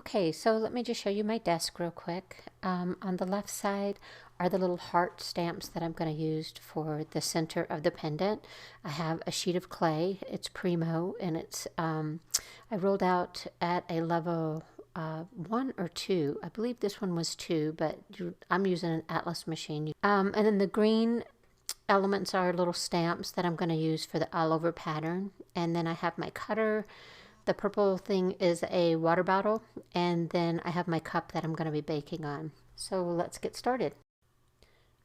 Okay, so let me just show you my desk real quick. On the left side are the little heart stamps that I'm going to use for the center of the pendant. I have a sheet of clay. It's Premo, and it's I rolled out at a level 1 or 2. I believe this one was 2, but I'm using an Atlas machine. And then the green elements are little stamps that I'm going to use for the all over pattern. And then I have my cutter. The purple thing is a water bottle, and then I have my cup that I'm going to be baking on. So let's get started.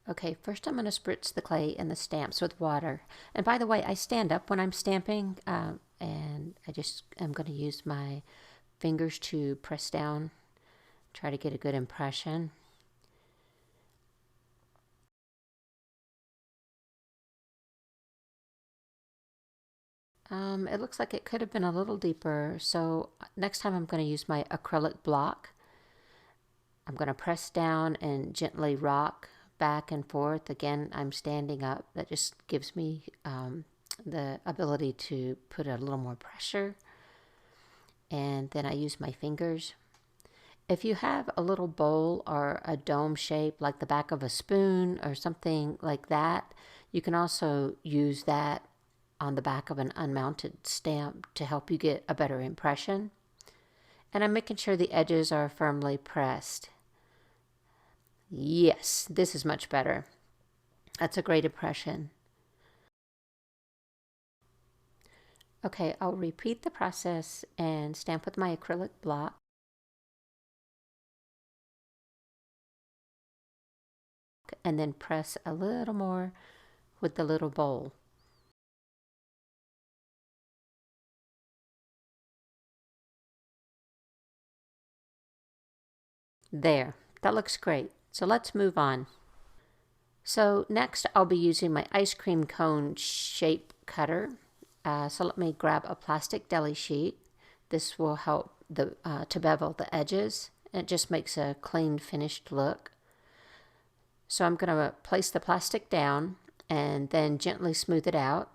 Okay, first I'm going to spritz the clay and the stamps with water. And by the way, I stand up when I'm stamping, and I'm going to use my fingers to press down, try to get a good impression. It looks like it could have been a little deeper, so next time I'm going to use my acrylic block. I'm going to press down and gently rock back and forth. Again, I'm standing up. That just gives me the ability to put a little more pressure. And then I use my fingers. If you have a little bowl or a dome shape like the back of a spoon or something like that, you can also use that on the back of an unmounted stamp to help you get a better impression. And I'm making sure the edges are firmly pressed. Yes, this is much better. That's a great impression. Okay, I'll repeat the process and stamp with my acrylic block. And then press a little more with the little bowl. There, that looks great. So let's move on. So next I'll be using my ice cream cone shape cutter. So let me grab a plastic deli sheet. This will help to bevel the edges. It just makes a clean finished look. So I'm going to place the plastic down and then gently smooth it out.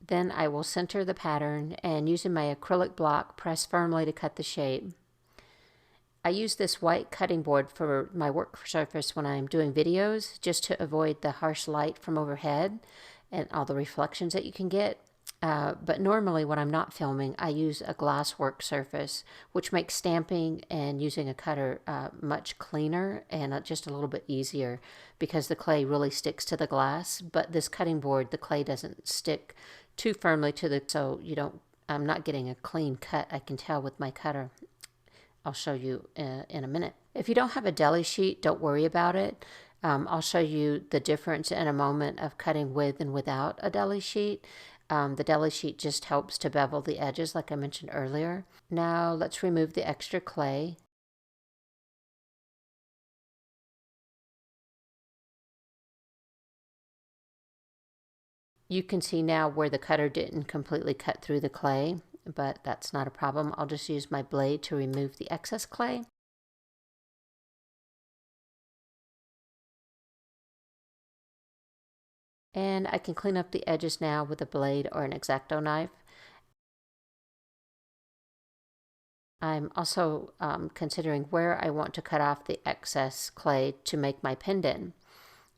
Then I will center the pattern and using my acrylic block press firmly to cut the shape. I use this white cutting board for my work surface when I'm doing videos, just to avoid the harsh light from overhead and all the reflections that you can get. But normally when I'm not filming, I use a glass work surface, which makes stamping and using a cutter much cleaner and just a little bit easier because the clay really sticks to the glass. But this cutting board, the clay doesn't stick too firmly to the, so I'm not getting a clean cut, I can tell with my cutter. I'll show you in a minute. If you don't have a deli sheet, don't worry about it. I'll show you the difference in a moment of cutting with and without a deli sheet. The deli sheet just helps to bevel the edges like I mentioned earlier. Now let's remove the extra clay. You can see now where the cutter didn't completely cut through the clay, but that's not a problem. I'll just use my blade to remove the excess clay. And I can clean up the edges now with a blade or an X-Acto knife. I'm also considering where I want to cut off the excess clay to make my pendant.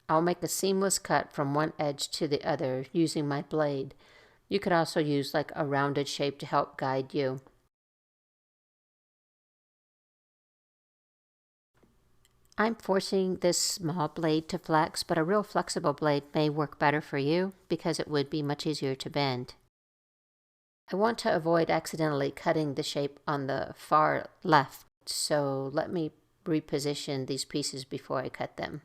I'll make a seamless cut from one edge to the other using my blade. You could also use like a rounded shape to help guide you. I'm forcing this small blade to flex, but a real flexible blade may work better for you because it would be much easier to bend. I want to avoid accidentally cutting the shape on the far left, so let me reposition these pieces before I cut them.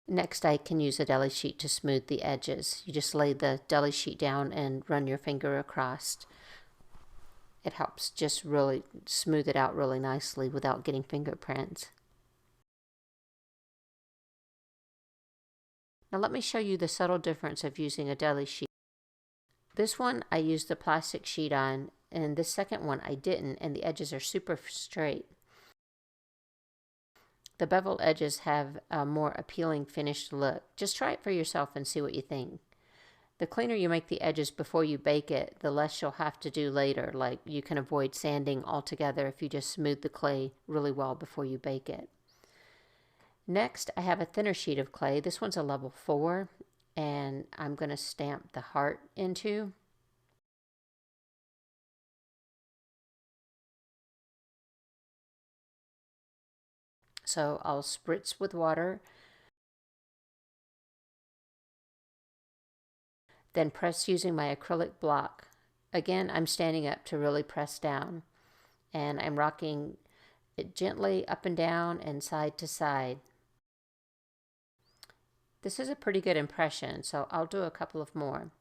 Next, I can use a deli sheet to smooth the edges. You just lay the deli sheet down and run your finger across. It helps just really smooth it out really nicely without getting fingerprints. Now let me show you the subtle difference of using a deli sheet. This one I used the plastic sheet on, and this second one I didn't, and the edges are super straight. The beveled edges have a more appealing finished look. Just try it for yourself and see what you think. The cleaner you make the edges before you bake it, the less you'll have to do later. Like, you can avoid sanding altogether if you just smooth the clay really well before you bake it. Next, I have a thinner sheet of clay. This one's a level 4, and I'm going to stamp the heart into. So I'll spritz with water, then press using my acrylic block. Again, I'm standing up to really press down, and I'm rocking it gently up and down and side to side. This is a pretty good impression, so I'll do a couple of more.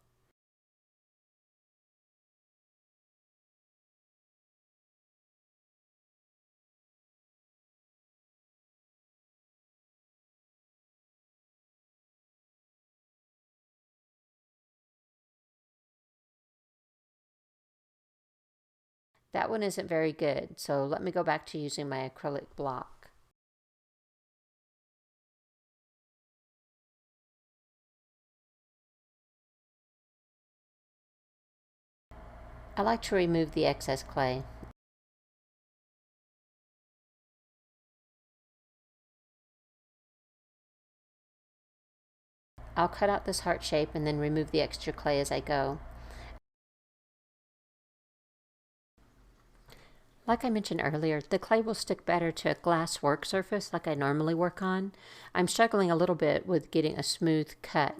That one isn't very good, so let me go back to using my acrylic block. I like to remove the excess clay. I'll cut out this heart shape and then remove the extra clay as I go. Like I mentioned earlier, the clay will stick better to a glass work surface like I normally work on. I'm struggling a little bit with getting a smooth cut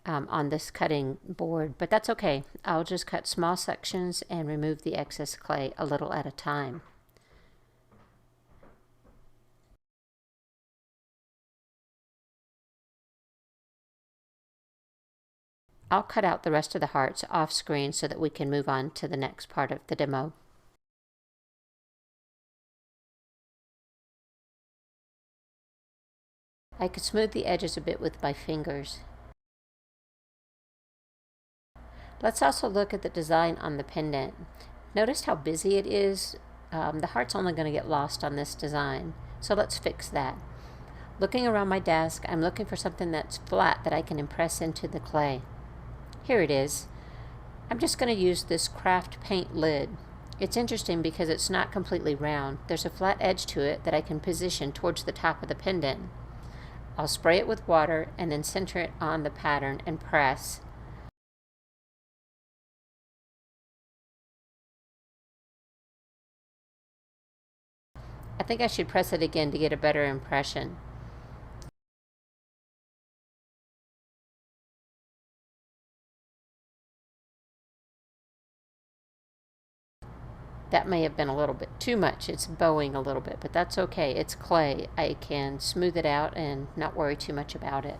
on this cutting board, but that's okay. I'll just cut small sections and remove the excess clay a little at a time. I'll cut out the rest of the hearts off screen so that we can move on to the next part of the demo. I could smooth the edges a bit with my fingers. Let's also look at the design on the pendant. Notice how busy it is? The heart's only going to get lost on this design, so let's fix that. Looking around my desk, I'm looking for something that's flat that I can impress into the clay. Here it is. I'm just going to use this craft paint lid. It's interesting because it's not completely round. There's a flat edge to it that I can position towards the top of the pendant. I'll spray it with water and then center it on the pattern and press. I think I should press it again to get a better impression. That may have been a little bit too much. It's bowing a little bit, but that's okay. It's clay. I can smooth it out and not worry too much about it.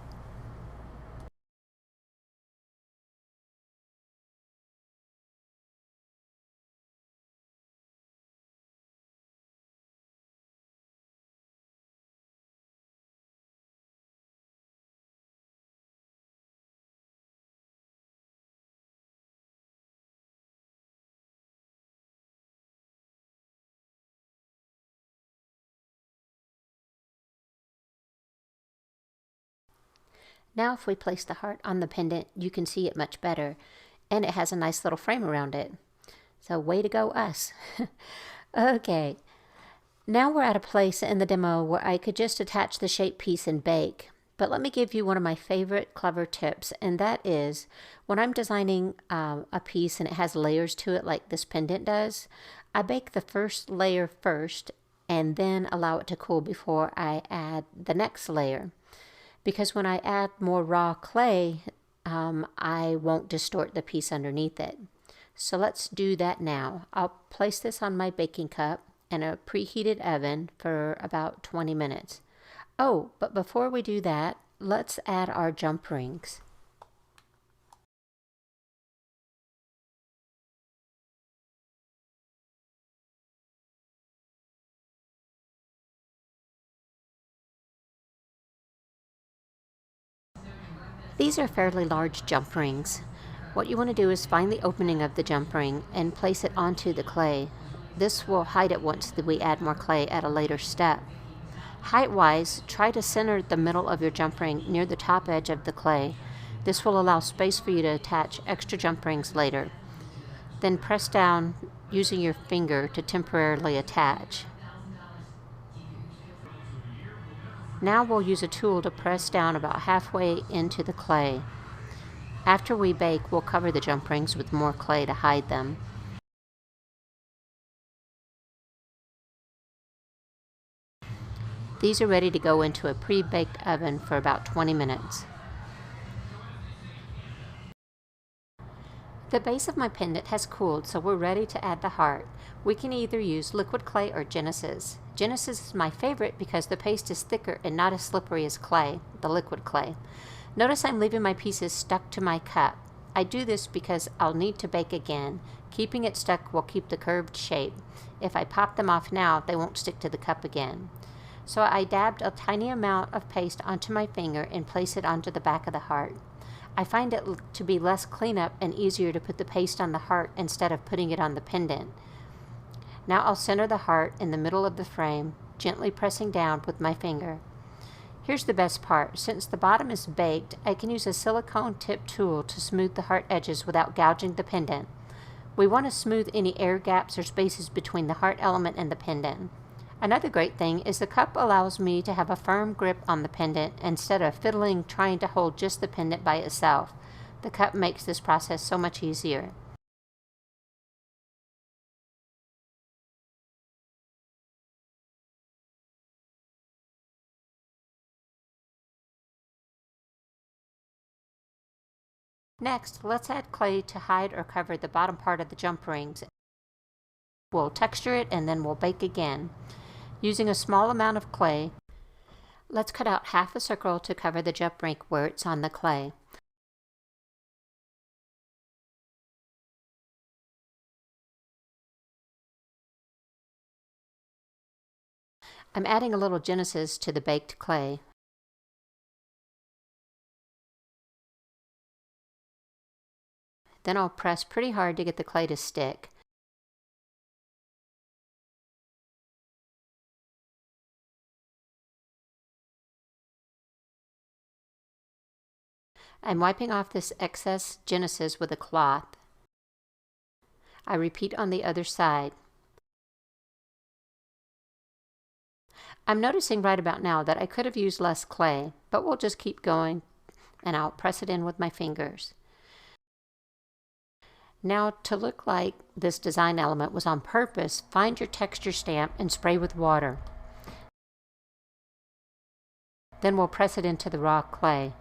Now if we place the heart on the pendant, you can see it much better, and it has a nice little frame around it. So way to go us. Okay, now we're at a place in the demo where I could just attach the shape piece and bake. But let me give you one of my favorite clever tips, and that is when I'm designing a piece and it has layers to it like this pendant does, I bake the first layer first and then allow it to cool before I add the next layer. Because when I add more raw clay, I won't distort the piece underneath it. So let's do that now. I'll place this on my baking cup in a preheated oven for about 20 minutes. Oh, but before we do that, let's add our jumprings. These are fairly large jump rings. What you want to do is find the opening of the jump ring and place it onto the clay. This will hide it once we add more clay at a later step. Height-wise, try to center the middle of your jump ring near the top edge of the clay. This will allow space for you to attach extra jump rings later. Then press down using your finger to temporarily attach. Now we'll use a tool to press down about halfway into the clay. After we bake, we'll cover the jump rings with more clay to hide them. These are ready to go into a pre-baked oven for about 20 minutes. The base of my pendant has cooled, so we're ready to add the heart. We can either use liquid clay or Genesis. Genesis is my favorite because the paste is thicker and not as slippery as clay, the liquid clay. Notice I'm leaving my pieces stuck to my cup. I do this because I'll need to bake again. Keeping it stuck will keep the curved shape. If I pop them off now, they won't stick to the cup again. So I dabbed a tiny amount of paste onto my finger and place it onto the back of the heart. I find it to be less cleanup and easier to put the paste on the heart instead of putting it on the pendant. Now I'll center the heart in the middle of the frame, gently pressing down with my finger. Here's the best part. Since the bottom is baked, I can use a silicone tip tool to smooth the heart edges without gouging the pendant. We want to smooth any air gaps or spaces between the heart element and the pendant. Another great thing is the cup allows me to have a firm grip on the pendant instead of fiddling trying to hold just the pendant by itself. The cup makes this process so much easier. Next, let's add clay to hide or cover the bottom part of the jump rings. We'll texture it and then we'll bake again. Using a small amount of clay, let's cut out half a circle to cover the jump ring where it's on the clay. I'm adding a little Genesis to the baked clay. Then I'll press pretty hard to get the clay to stick. I'm wiping off this excess Genesis with a cloth. I repeat on the other side. I'm noticing right about now that I could have used less clay, but we'll just keep going and I'll press it in with my fingers. Now, to look like this design element was on purpose, find your texture stamp and spray with water. Then we'll press it into the raw clay.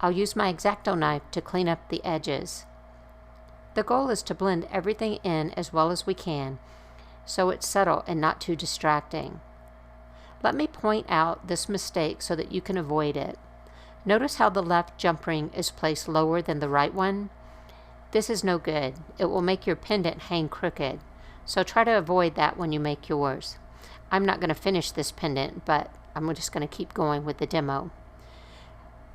I'll use my X-Acto knife to clean up the edges. The goal is to blend everything in as well as we can, so it's subtle and not too distracting. Let me point out this mistake so that you can avoid it. Notice how the left jump ring is placed lower than the right one? This is no good. It will make your pendant hang crooked, so try to avoid that when you make yours. I'm not going to finish this pendant, but I'm just going to keep going with the demo.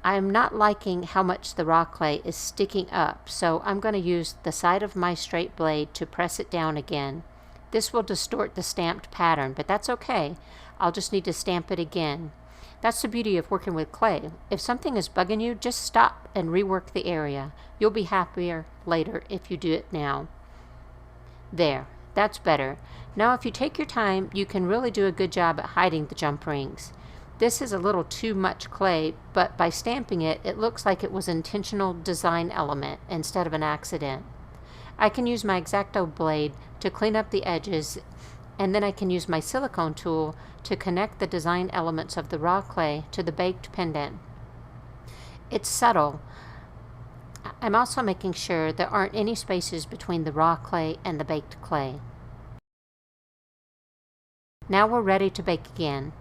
I'm not liking how much the raw clay is sticking up, so I'm going to use the side of my straight blade to press it down again. This will distort the stamped pattern, but that's okay. I'll just need to stamp it again. That's the beauty of working with clay. If something is bugging you, just stop and rework the area. You'll be happier later if you do it now. There, that's better. Now if you take your time, you can really do a good job at hiding the jump rings. This is a little too much clay, but by stamping it, it looks like it was an intentional design element instead of an accident. I can use my X-Acto blade to clean up the edges, and then I can use my silicone tool to connect the design elements of the raw clay to the baked pendant. It's subtle. I'm also making sure there aren't any spaces between the raw clay and the baked clay. Now we're ready to bake again.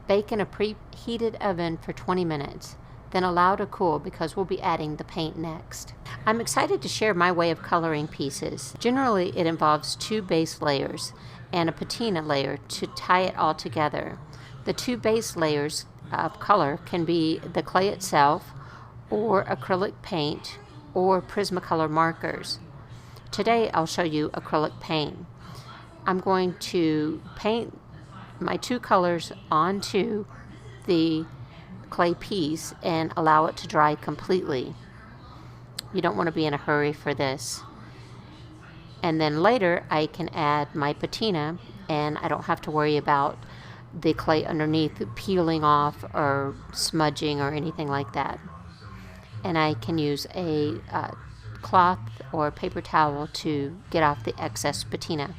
Bake in a preheated oven for 20 minutes. then allow to cool because we'll be adding the paint next. I'm excited to share my way of coloring pieces. Generally, it involves 2 base layers and a patina layer to tie it all together. The 2 base layers of color can be the clay itself, or acrylic paint, or Prismacolor markers. Today I'll show you acrylic paint. I'm going to paint my 2 colors onto the clay piece and allow it to dry completely. You don't want to be in a hurry for this. And then later I can add my patina, and I don't have to worry about the clay underneath peeling off or smudging or anything like that. And I can use a cloth or paper towel to get off the excess patina.